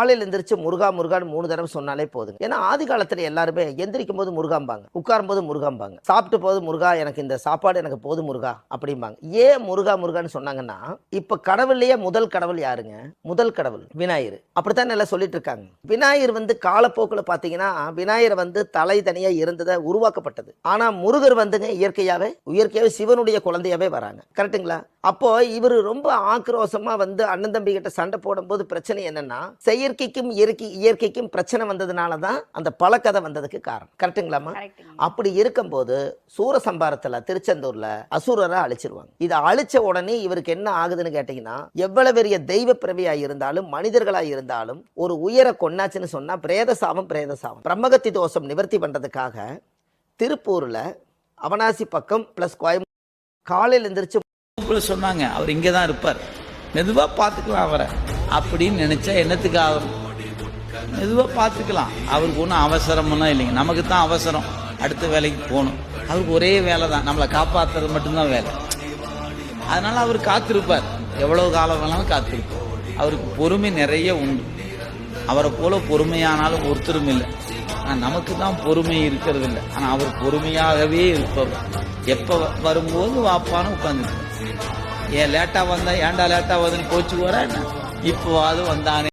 காலையில் எந்திரிச்சு முருகா முருகான்னு 3 தடவை சொன்னாலே போதுங்க. ஏன்னா ஆதி காலத்துல எல்லாருமே எந்திரிக்கும் போது முருகாம்பாங்க, உட்காரும் போது முருகாம்பாங்க, சாப்பிட்டு போது முருகா எனக்கு இந்த சாப்பாடு எனக்கு போது முருகா அப்படிம்பாங்க. ஏன் முருகா முருகான்னு சொன்னாங்கன்னா, இப்ப கடவுள்லயே முதல் கடவுள் யாருங்க? முதல் கடவுள் விநாயகர். அப்படித்தான் எல்லாம் சொல்லிட்டு இருக்காங்க. விநாயகர் காலப்போக்கில் பாத்தீங்கன்னா விநாயகர் தலை தனியா இருந்ததை உருவாக்கப்பட்டது. ஆனா முருகர் இயற்கையாவே சிவனுடைய குழந்தையாவே வராங்க. கரெக்டுங்களா? அப்போ இவர் ரொம்ப ஆக்ரோஷமா அண்ணன் தம்பி கிட்ட சண்டை போடும்போது பிரச்சனை என்னன்னா, செயற்கைக்கும் இயற்கைக்கும் பிரச்சனை வந்ததுனாலதான் அந்த பழக்கதை வந்ததுக்கு காரணம். கரெக்டுங்களாமா? அப்படி இருக்கும்போது சூரசம்பாரத்துல திருச்செந்தூர்ல அசுரரை அழிச்சிருவாங்க. இதை அழிச்ச உடனே இவருக்கு என்ன ஆகுதுன்னு கேட்டீங்கன்னா, எவ்வளவு பெரிய தெய்வ பிறவியா இருந்தாலும் மனிதர்களா இருந்தாலும் ஒரு உயர கொண்டாச்சுன்னு சொன்னா பிரேதசாபம் பிரம்மகத்தி தோஷம் நிவர்த்தி பண்றதுக்காக திருப்பூர்ல அவனாசி பக்கம் பிளஸ் கோயம்புத்தூர் காலையில் எந்திரிச்சு சொன்னாங்க, அவர் இங்கதான் இருப்பார், மெதுவா பாத்துக்கலாம் அவரை அப்படின்னு நினைச்சா என்னத்துக்கு ஆகும்? மெதுவா பாத்துக்கலாம். அவருக்கு ஒன்றும் அவசரம்லாம் இல்லைங்க. நமக்கு தான் அவசரம், அடுத்த வேலைக்கு போகணும். அவருக்கு ஒரே வேலை தான், நம்மளை காப்பாற்றுறது மட்டும்தான் வேலை. அதனால அவர் காத்திருப்பார், எவ்வளவு காலம் வேணாலும் காத்திருப்பார். அவருக்கு பொறுமை நிறைய உண்டு. அவரை போல பொறுமையானாலும் ஒருத்தரும் இல்லை. ஆனால் நமக்கு தான் பொறுமை இருக்கிறது இல்லை. ஆனால் அவர் பொறுமையாகவே இருப்பவர். எப்போ வரும்போது வாப்பான்னு உட்காந்து, ஏன் லேட்டாக வந்தா, ஏன்டா லேட்டாக வருதுன்னு கோச்சுக்கு வர, இப்போ அது வந்தானே